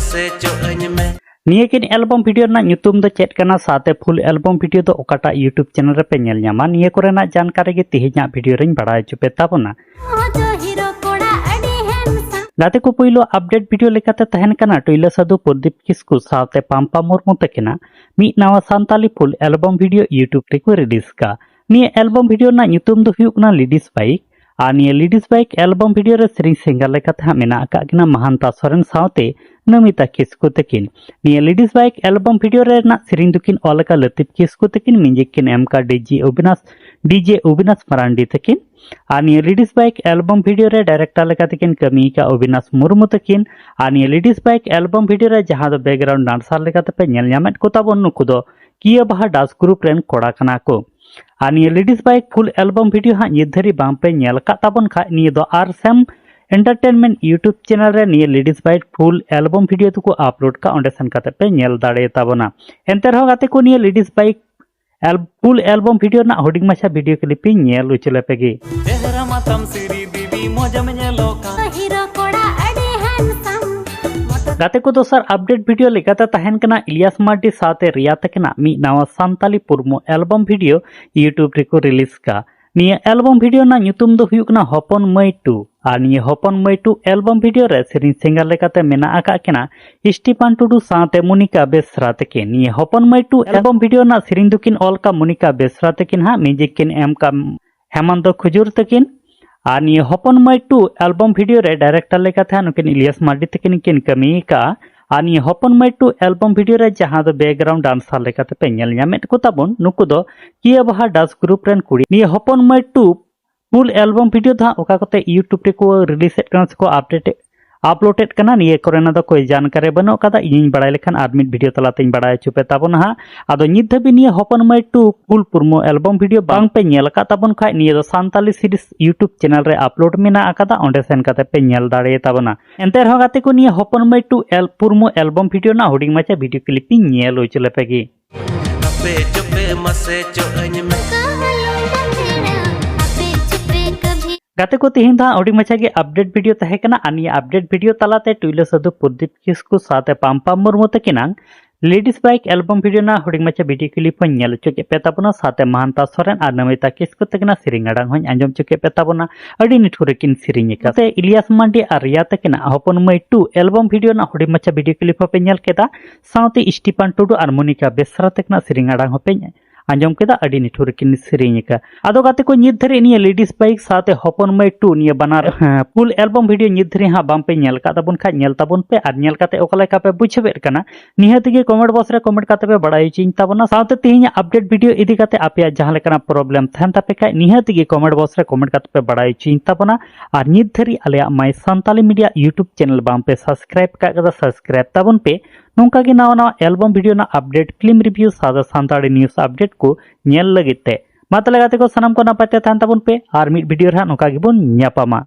नियकिन album video ना ᱧᱩᱛᱩᱢ ᱫᱚ ᱪᱮᱫ ᱠᱟᱱᱟ ᱥᱟᱶᱛᱮ ᱯᱷᱩᱞ ᱮᱞᱵᱟᱢ ᱵᱷᱤᱰᱤᱭᱳ ᱫᱚ ᱚᱠᱟᱴᱟᱜ ᱤᱭᱩᱴᱩᱵ ᱪᱮᱱᱮᱞ ᱨᱮᱯᱮ ᱧᱮᱞ ᱧᱟᱢᱟ ᱱᱤᱭᱟᱹ ᱠᱚᱨᱮᱱᱟᱜ ᱡᱟᱱᱠᱟᱨᱤ ᱜᱮ ᱛᱮᱦᱮᱧᱟᱜ ᱵᱷᱤᱰᱤᱭᱳ ᱨᱮᱧ ᱵᱟᱲᱟᱭ ᱦᱚᱪᱚ ᱯᱮ ᱛᱟᱵᱚᱱᱟ। गाते को पहिलो अपडेट वीडियो लेकाते तहन कना टुइला साधु प्रदीप किस्कु सावते पाम्पा मुर्मू तकिना मी नवा Santali full album video YouTube रेको रिलीज का निया एल्बम वीडियो ना ᱧᱩᱛᱩᱢ ᱫᱚ हुयुग ना लेडीज बाइक और निया लेडीज बाइक एल्बम वीडियो रे सेरिंग सिंगर लेकाते हा मेना का किना महानता सोरेन सावते नमिता किस्कु तकिन निया लेडीज बाइक एल्बम वीडियो रे ना सेरिंग दुकिन ओलका लतीफ किस्कु तकिन म्यूजिक किन एमका डीजे अविनाश मरांडी तकिन और निया लेडीज बाइक एल्बम वीडियो रे डायरेक्टर लेकाते किन कमी का अविनाश मुर्मू तकिन और निया लेडीज बाइक एल्बम वीडियो रे जहां दो बैकग्राउंड डांसर लेकाते पे नेल ᱧᱟᱢᱮᱫ को ताबोन नुकु दो किया बाहा डांस ग्रुप रेन कोड़ा कना को और निया ladies bike full album video हा नित धरी बाम पे नेल का ताबोन खा निया दो आर सेम एंटरटेनमेंट यूट्यूब चैनल रे निया ladies bike full album video तो को अपलोड का ओंडे सेन काते पे नेल दाड़े ताबोना एंते रहो गाते को निया ladies bike full album video ना होडिंग माछा वीडियो क्लिप नेल उचले पेगी गाते को दोसर अपडेट वीडियो लेकाते तहन कना इलियास मार्डी साथे रिया तकना मी नवा सांताली पुरमो एल्बम वीडियो यूट्यूब रेको रिलीज का निया एल्बम वीडियो ना ᱧᱩᱛᱩᱢ ᱫᱚ हुयुग ना हपन मई 2 और निया हपन मई 2 एल्बम वीडियो रे सेरिंग सिंगर लेकाते मेना आका किना स्टीफान टुडू साथे मोनिका बेसरा तकिन निया हपन मई 2 एल्बम वीडियो ना सेरिंग दुकिन ऑलका मोनिका बेसरा तकिन हा म्यूजिक किन एम का हेमंत खुजूर तकिन और निया हपन मई 2 एल्बम वीडियो रे डायरेक्टर लेकाते नुकिन इलियास मार्डी तकिन किन कमी का और निया हपन मई 2 एल्बम वीडियो रे जहां दो बैकग्राउंड डांसर लेकाते पे नेल ᱧᱟᱢᱮᱫ को ताबोन नुकु दो किया बाहा डांस ग्रुप रेन कुड़ी निया हपन मई 2 फुल एल्बम वीडियो दा ओका कोते यूट्यूब रे को रिलीज एट कना को अपलोडेड कना निया कोरेना दो कोई जानकारी बनो कदा इᱧ बड़ाय लेखान आर मिड वीडियो तलातेኝ बड़ाय चुपे ताबोन हा आदो नित धबि निया हपन मई 2 फुल पुरमो एल्बम वीडियो बांग पे नेल का ताबोन खाय निया दो सांताली सीरीज यूट्यूब चैनल रे अपलोड मेना आकादा ओंडे सेन काते पे नेल दाड़े ताबोना एंते रहो गाते को निया हपन मई 2 पुरमो एल्बम वीडियो ना होडिंग माचा वीडियो क्लिप नेल उचले पेगी गाते को तेहिं दा ओडी मचा के अपडेट वीडियो तहे कना अनि अपडेट वीडियो तलाते टुइला साधु प्रदीप किस्कु साथे पाम्पा मुर्मू तकिनांग लेडीज बाइक एल्बम वीडियो ना होडिंग मचा वीडियो क्लिप नेल चुके पेताबना साथे महानता सोरेन और नमिता किस्कु तकिना सिरिंग अडांग हों आंजम चुके पेताबना अडी निठुरे किन सिरिंग काते इलियास मांडी और रिया तकिना हपन मई 2 एल्बम वीडियो ना होडिंग मचा वीडियो क्लिप पे नेल केदा साथे स्टीफान टुडू और मोनिका बेसरा तकिना सिरिंग अडांग होपेñ आंजम केदा अडी निठुर किन सिरिंग का आदो गाते को नित धरे निया लेडीज बाइक साथे हपन मई 2 निया बनार फुल एल्बम वीडियो नित धरे हा बाम पे नेल का ताबोन खा नेल ताबोन पे और नेल काते ओकला का पे बुझबेर कना निहाती के कमेंट बॉक्स रे कमेंट काते पे बड़ाई चिन ताबोना साथे तेहिया अपडेट वीडियो इदी काते आपया जहां लेकना प्रॉब्लम थान तापे का निहाती के कमेंट बॉक्स रे कमेंट काते पे बड़ाई चिन ताबोना और नित धरी आलेया my Santali media YouTube channel बाम पे सब्सक्राइब का कदा सब्सक्राइब ताबोन पे नौका के नवा नवा एल्बम वीडियो ना अपडेट फिल्म रिव्यू सादा सांताली न्यूज़ अपडेट को नेल लगिते मातले गाते को सनम को नापाते थान ताबोन पे और मिड वीडियो रा नौका गिबोन ᱧᱟᱯᱟᱢᱟ।